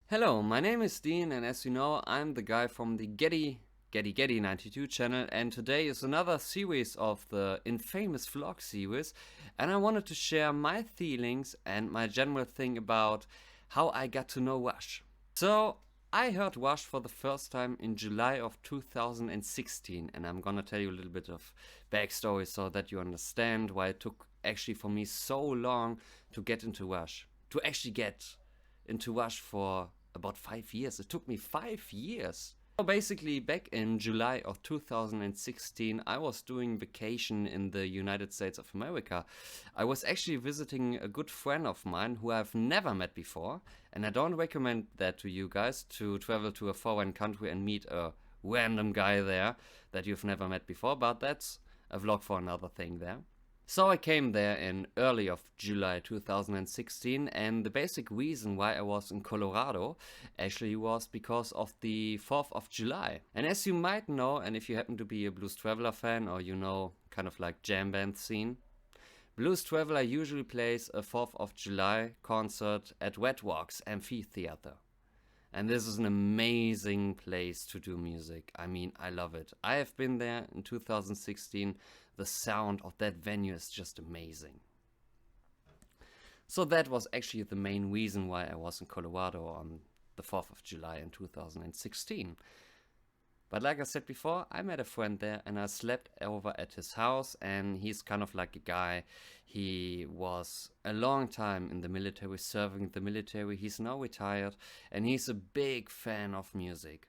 Hello, my name is Dean, and as you know, I'm the guy from the Getty 92 channel, and today is another series of the infamous vlog series, and I wanted to share my feelings and my general thing about how I got to know Wash. So, I heard Wash for the first time in July of 2016, and I'm gonna tell you a little bit of backstory so that you understand why it took actually for me so long to get into Wash. To actually get into Wash for about 5 years. It took me 5 years. So basically, back in July of 2016, I was doing vacation in the United States of America. I was actually visiting a good friend of mine who I've never met before, and I don't recommend that to you guys to travel to a foreign country and meet a random guy there that you've never met before, but that's a vlog for another thing there. So I came there in early of July 2016, and the basic reason why I was in Colorado actually was because of the 4th of July. And as you might know, and if you happen to be a Blues Traveler fan or you know kind of like jam band scene, Blues Traveler usually plays a 4th of July concert at Red Rocks Amphitheater. And this is an amazing place to do music. I mean, I love it. I have been there in 2016. The sound of that venue is just amazing. So that was actually the main reason why I was in Colorado on the 4th of July in 2016. But like I said before, I met a friend there and I slept over at his house, and he's kind of like a guy. He was a long time in the military, serving the military. He's now retired and he's a big fan of music.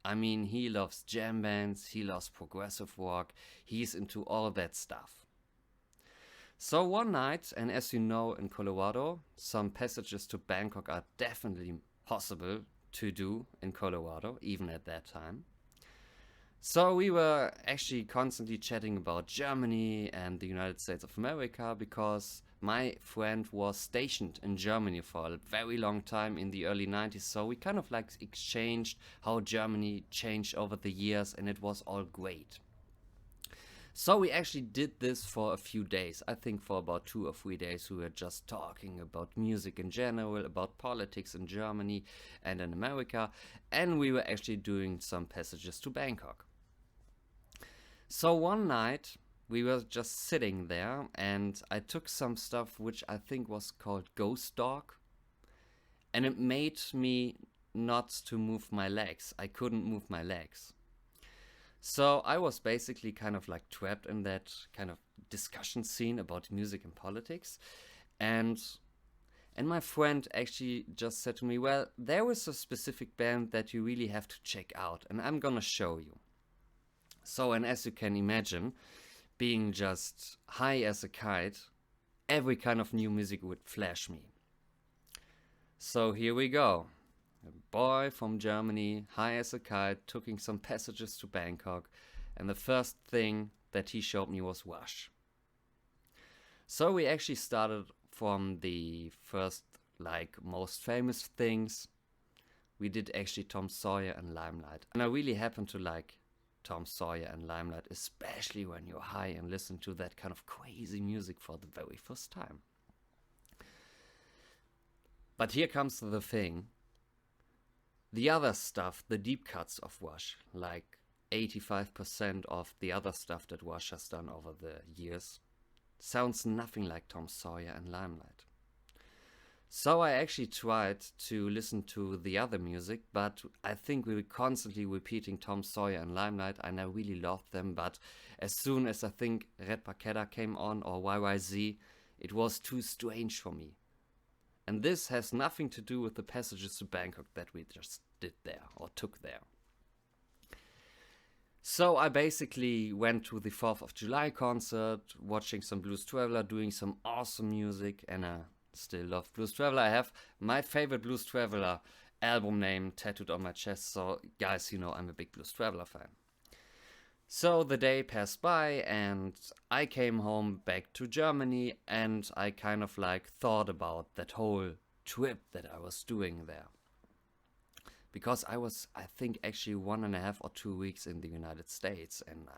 I mean, he loves jam bands, he loves progressive rock, he's into all that stuff. So one night, and as you know in Colorado, some passages to Bangkok are definitely possible to do in Colorado, even at that time. So we were actually constantly chatting about Germany and the United States of America because my friend was stationed in Germany for a very long time in the early 90s. So we kind of like exchanged how Germany changed over the years, and it was all great. So we actually did this for a few days. I think for about 2 or 3 days we were just talking about music in general, about politics in Germany and in America, and we were actually doing some passages to Bangkok. So one night we were just sitting there, and I took some stuff which I think was called Ghost Dog, and it made me not to move my legs. I couldn't move my legs. So I was basically kind of like trapped in that kind of discussion scene about music and politics. And and my friend actually just said to me, "Well, there is a specific band that you really have to check out, and I'm gonna show you." So, and as you can imagine, being just high as a kite, every kind of new music would flash me. So here we go. A boy from Germany, high as a kite, taking some passages to Bangkok, and the first thing that he showed me was Wash. So we actually started from the first, like, most famous things. We did actually Tom Sawyer and Limelight. And I really happen to like Tom Sawyer and Limelight, especially when you're high and listen to that kind of crazy music for the very first time. But here comes the thing. The other stuff, the deep cuts of Wash, like 85% of the other stuff that Wash has done over the years, sounds nothing like Tom Sawyer and Limelight. So I actually tried to listen to the other music, but I think we were constantly repeating Tom Sawyer and Limelight, and I really loved them. But as soon as I think Red Barchetta came on, or YYZ, it was too strange for me. And this has nothing to do with the passages to Bangkok that we just did there, or took there. So I basically went to the 4th of July concert, watching some Blues Traveler, doing some awesome music, and still love Blues Traveler. I have my favorite Blues Traveler album name tattooed on my chest, so guys, you know I'm a big Blues Traveler fan. So the day passed by, and I came home back to Germany, and I kind of like thought about that whole trip that I was doing there. Because I was, I think, actually 1.5 or 2 weeks in the United States, and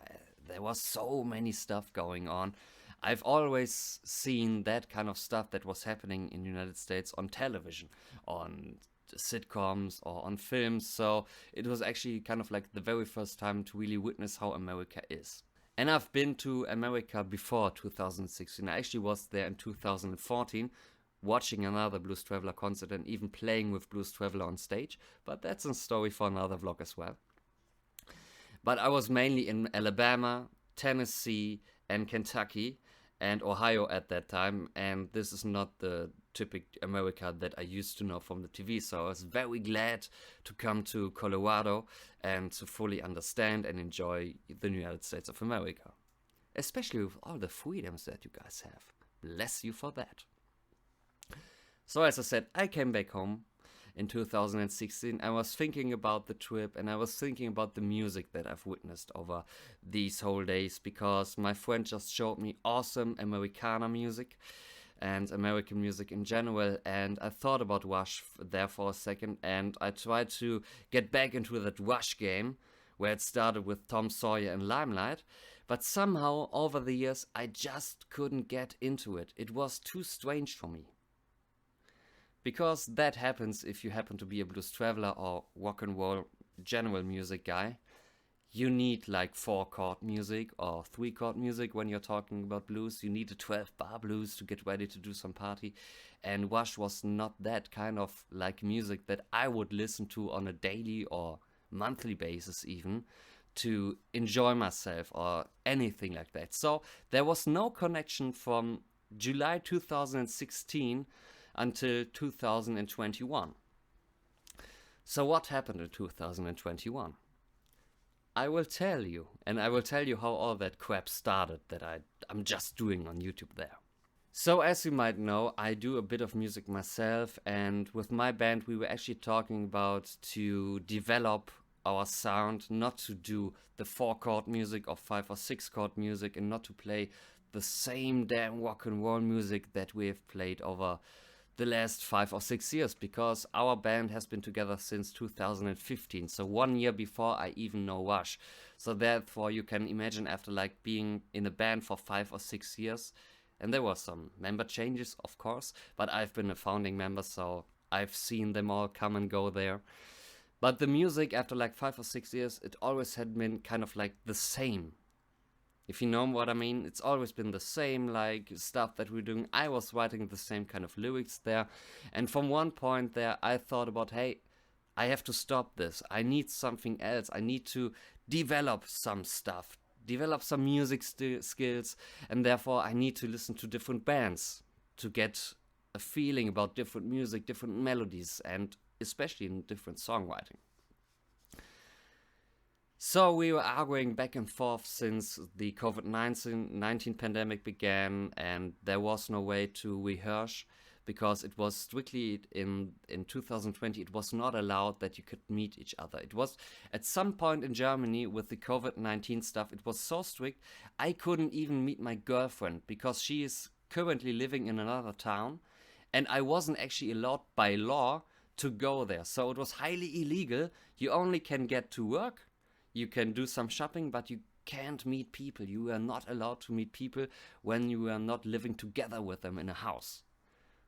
there was so many stuff going on. I've always seen that kind of stuff that was happening in the United States on television, on sitcoms or on films, so it was actually kind of like the very first time to really witness how America is. And I've been to America before 2016. I actually was there in 2014, watching another Blues Traveler concert and even playing with Blues Traveler on stage, but that's a story for another vlog as well. But I was mainly in Alabama, Tennessee, and Kentucky, and Ohio at that time, and this is not the typical America that I used to know from the TV, so I was very glad to come to Colorado and to fully understand and enjoy the United States of America. Especially with all the freedoms that you guys have. Bless you for that. So as I said, I came back home in 2016. I was thinking about the trip and I was thinking about the music that I've witnessed over these whole days, because my friend just showed me awesome Americana music and American music in general, and I thought about Rush there for a second, and I tried to get back into that Rush game where it started with Tom Sawyer and Limelight, but somehow over the years I just couldn't get into it. It was too strange for me. Because that happens if you happen to be a blues traveler or rock and roll general music guy. You need like 4-chord music or 3-chord music when you're talking about blues. You need a 12-bar blues to get ready to do some party. And Rush was not that kind of like music that I would listen to on a daily or monthly basis even to enjoy myself or anything like that. So there was no connection from July 2016 until 2021. So what happened in 2021? I will tell you, and I will tell you how all that crap started that I'm just doing on YouTube there. So as you might know, I do a bit of music myself, and with my band we were actually talking about to develop our sound, not to do the 4-chord music or 5 or 6-chord music, and not to play the same damn rock and roll music that we have played over the last 5 or 6 years, because our band has been together since 2015, so 1 year before I even know Rush. So therefore you can imagine, after like being in a band for 5 or 6 years, and there were some member changes of course, but I've been a founding member, so I've seen them all come and go there. But the music after like 5 or 6 years, it always had been kind of like the same. If you know what I mean, it's always been the same, like, stuff that we're doing. I was writing the same kind of lyrics there. And from one point there, I thought about, hey, I have to stop this. I need something else. I need to develop some stuff, develop some music skills. And therefore, I need to listen to different bands to get a feeling about different music, different melodies, and especially in different songwriting. So we were arguing back and forth since the COVID-19 pandemic began, and there was no way to rehearse, because it was strictly in 2020 it was not allowed that you could meet each other. It was at some point in Germany with the COVID-19 stuff, it was so strict I couldn't even meet my girlfriend because she is currently living in another town, and I wasn't actually allowed by law to go there. So it was highly illegal. You only can get to work, you can do some shopping, but you can't meet people. You are not allowed to meet people when you are not living together with them in a house.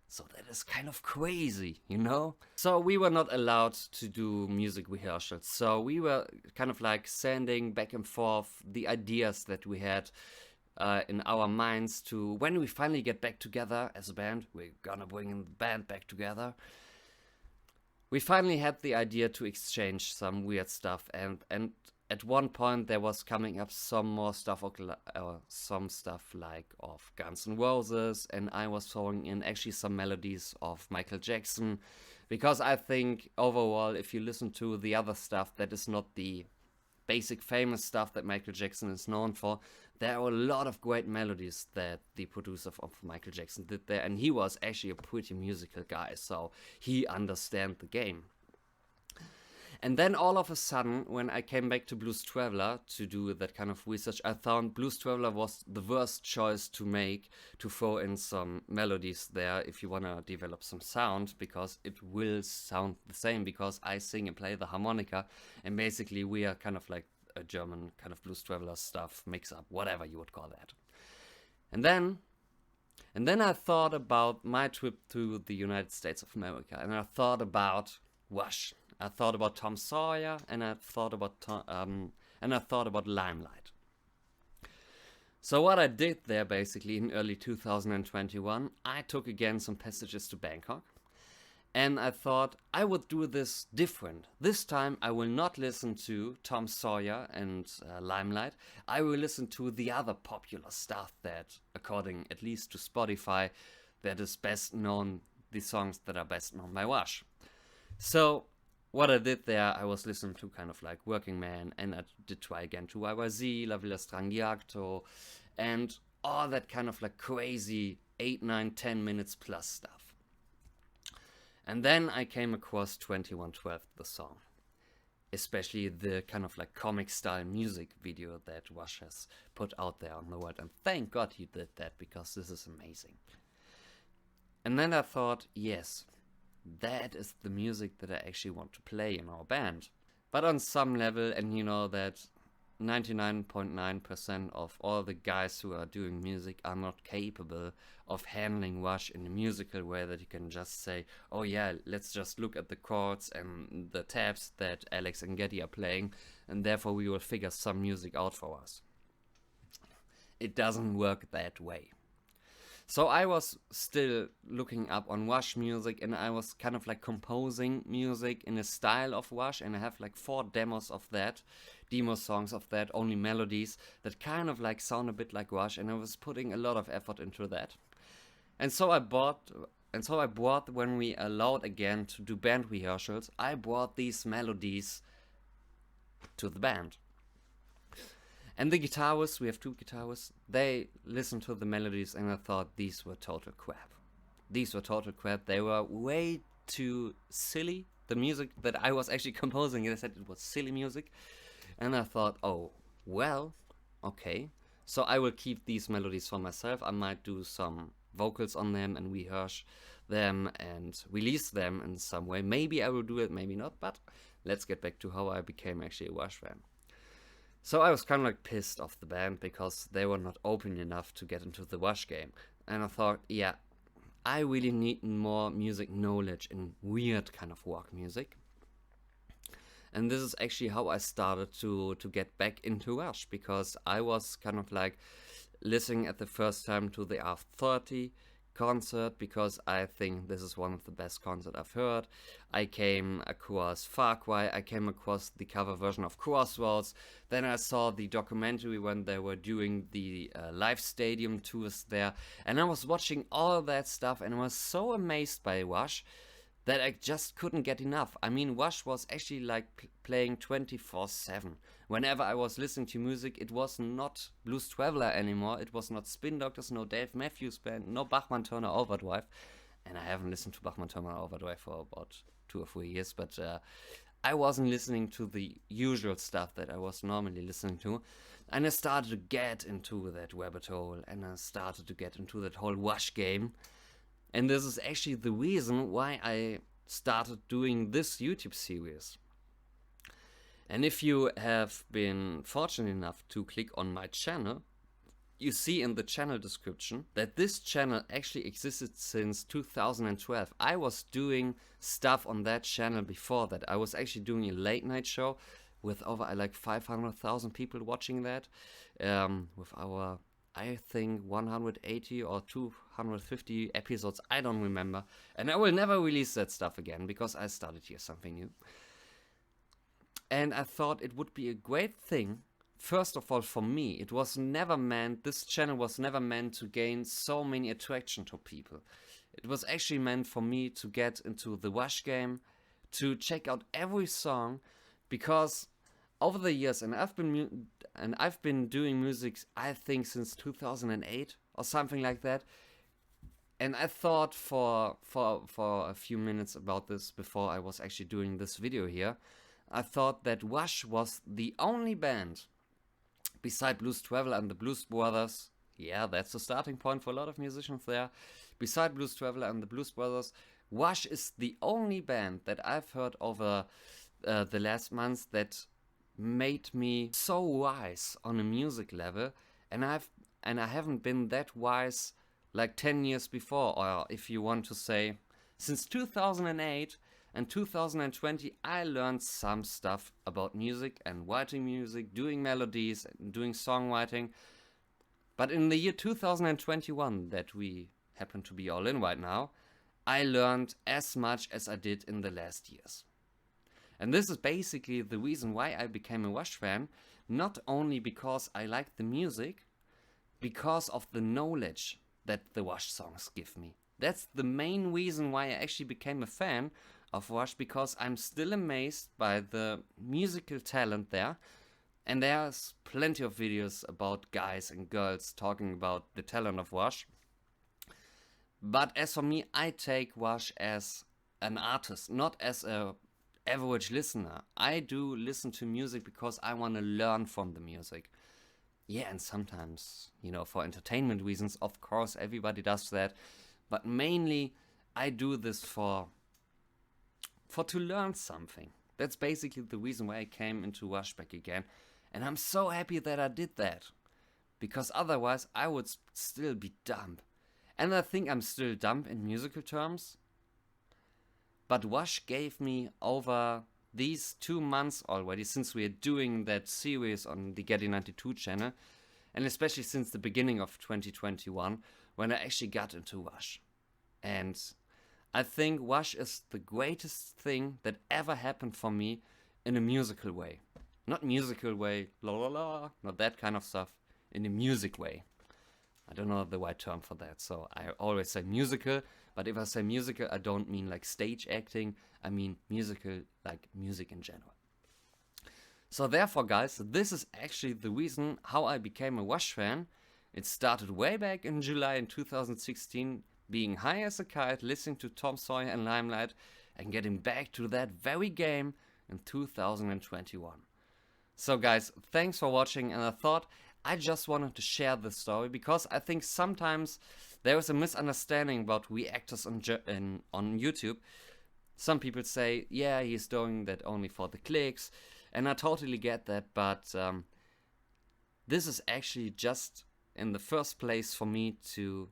So that is kind of crazy, you know? So we were not allowed to do music rehearsals. So we were kind of like sending back and forth the ideas that we had in our minds to, when we finally get back together as a band, we're gonna bring the band back together. We finally had the idea to exchange some weird stuff, and at one point there was coming up some more stuff, some stuff like of Guns N' Roses, and I was throwing in actually some melodies of Michael Jackson, because I think overall if you listen to the other stuff that is not the basic famous stuff that Michael Jackson is known for, there are a lot of great melodies that the producer of Michael Jackson did there, and he was actually a pretty musical guy, so he understands the game. And then all of a sudden, when I came back to Blues Traveler to do that kind of research, I found Blues Traveler was the worst choice to make, to throw in some melodies there if you want to develop some sound, because it will sound the same, because I sing and play the harmonica, and basically we are kind of like a German kind of Blues Traveler stuff, mix up, whatever you would call that. And then I thought about my trip to the United States of America, and I thought about Wash. I thought about Tom Sawyer, and I thought about Limelight. So what I did there basically in early 2021, I took again some passages to Bangkok. And I thought I would do this different. This time I will not listen to Tom Sawyer and Limelight. I will listen to the other popular stuff that, according at least to Spotify, that is best known, the songs that are best known by Wash. So what I did there, I was listening to kind of like Working Man, and I did try again to YYZ, La Villa Strangiato, and all that kind of like crazy 8, 9, 10 minutes plus stuff. And then I came across 2112, the song. Especially the kind of like comic style music video that Wash has put out there on the world. And thank God he did that, because this is amazing. And then I thought, yes, that is the music that I actually want to play in our band. But on some level, and you know that 99.9% of all the guys who are doing music are not capable of handling Wash in a musical way that you can just say, oh yeah, let's just look at the chords and the tabs that Alex and Geddy are playing, and therefore we will figure some music out for us. It doesn't work that way. So I was still looking up on Wash music, and I was kind of like composing music in a style of Wash, and I have like 4 demos of that, demo songs of that, only melodies that kind of like sound a bit like Wash, and I was putting a lot of effort into that. And so I brought, when we allowed again to do band rehearsals, I brought these melodies to the band. And the guitarists, we have 2 guitarists, they listened to the melodies, and I thought these were total crap. These were total crap. They were way too silly. The music that I was actually composing, they said it was silly music. And I thought, oh, well, okay. So I will keep these melodies for myself. I might do some vocals on them and rehearse them and release them in some way. Maybe I will do it, maybe not. But let's get back to how I became actually a Wash fan. So I was kind of like pissed off the band because they were not open enough to get into the Wash game. And I thought, yeah, I really need more music knowledge in weird kind of rock music. And this is actually how I started to get back into Wash, because I was kind of like listening at the first time to the R30 concert, because I think this is one of the best concerts I've heard. I came across Far Cry, I came across the cover version of Crossroads, then I saw the documentary when they were doing the live stadium tours there, and I was watching all that stuff, and I was so amazed by Wash that I just couldn't get enough. I mean, Wash was actually like playing 24/7. Whenever I was listening to music, it was not Blues Traveler anymore, it was not Spin Doctors, no Dave Matthews Band, no Bachman Turner Overdrive. And I haven't listened to Bachman Turner Overdrive for about 2 or 3 years, but I wasn't listening to the usual stuff that I was normally listening to. And I started to get into that rabbit hole, and I started to get into that whole Wash game. And this is actually the reason why I started doing this YouTube series. And if you have been fortunate enough to click on my channel, you see in the channel description that this channel actually existed since 2012. I was doing stuff on that channel before that. I was actually doing a late night show with over like 500,000 people watching that, with our, I think, 180 or 250 episodes, I don't remember. And I will never release that stuff again, because I started here something new. And I thought it would be a great thing, first of all for me. It was never meant, this channel was never meant to gain so many attraction to people. It was actually meant for me to get into the Wash game, to check out every song, because over the years, and I've been doing music, I think, since 2008 or something like that. And I thought for a few minutes about this before I was actually doing this video here. I thought that Wash was the only band, beside Blues Traveler and the Blues Brothers. Yeah, that's the starting point for a lot of musicians there. Beside Blues Traveler and the Blues Brothers, Wash is the only band that I've heard over the last months that made me so wise on a music level, and I haven't been that wise like 10 years before, or if you want to say since 2008, In 2020, I learned some stuff about music and writing music, doing melodies, and doing songwriting. But in the year 2021, that we happen to be all in right now, I learned as much as I did in the last years. And this is basically the reason why I became a Rush fan, not only because I like the music, because of the knowledge that the Rush songs give me. That's the main reason why I actually became a fan of Rush, because I'm still amazed by the musical talent there. And there's plenty of videos about guys and girls talking about the talent of Rush. But as for me, I take Rush as an artist, not as a average listener. I do listen to music because I want to learn from the music. Yeah, and sometimes, for entertainment reasons, of course, everybody does that. But mainly, I do this for to learn something. That's basically the reason why I came into Rush back again. And I'm so happy that I did that. Because otherwise, I would still be dumb. And I think I'm still dumb in musical terms. But Rush gave me over these 2 months already, since we are doing that series on the Getty 92 channel, and especially since the beginning of 2021, when I actually got into Rush. And I think Rush is the greatest thing that ever happened for me in a musical way. Not musical way, la la la, not that kind of stuff, in a music way. I don't know the right term for that, so I always say musical, but if I say musical, I don't mean like stage acting, I mean musical, like music in general. So therefore, guys, this is actually the reason how I became a Rush fan. It started way back in July in 2016, being high as a kite, listening to Tom Sawyer and Limelight, and getting back to that very game in 2021. So guys, thanks for watching, and I thought I just wanted to share this story because I think sometimes there is a misunderstanding about reactors on YouTube. Some people say, yeah, he's doing that only for the clicks, and I totally get that, but this is actually just in the first place for me to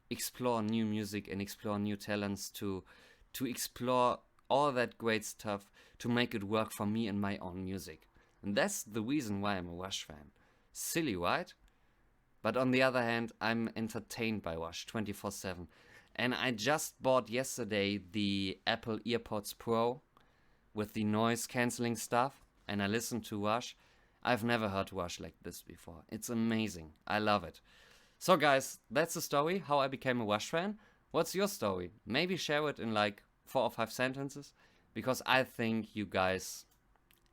explore new music and explore new talents, to explore all that great stuff, to make it work for me and my own music. And that's the reason why I'm a Rush fan. Silly, right? But on the other hand, I'm entertained by Rush 24/7. And I just bought yesterday the Apple EarPods Pro with the noise cancelling stuff, and I listened to Rush. I've never heard Rush like this before. It's amazing. I love it. So guys, that's the story, how I became a Rush fan. What's your story? Maybe share it in like 4 or 5 sentences, because I think you guys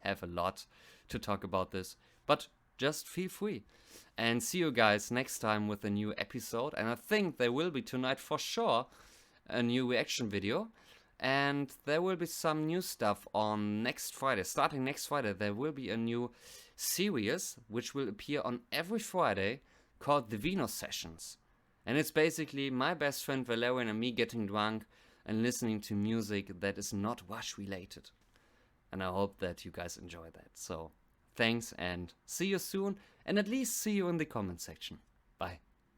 have a lot to talk about this. But just feel free. And see you guys next time with a new episode. And I think there will be tonight for sure a new reaction video. And there will be some new stuff on next Friday. Starting next Friday, there will be a new series which will appear on every Friday called the Vino Sessions. And it's basically my best friend Valerian and me getting drunk and listening to music that is not Rush related. And I hope that you guys enjoy that. So thanks and see you soon, and at least see you in the comment section. Bye.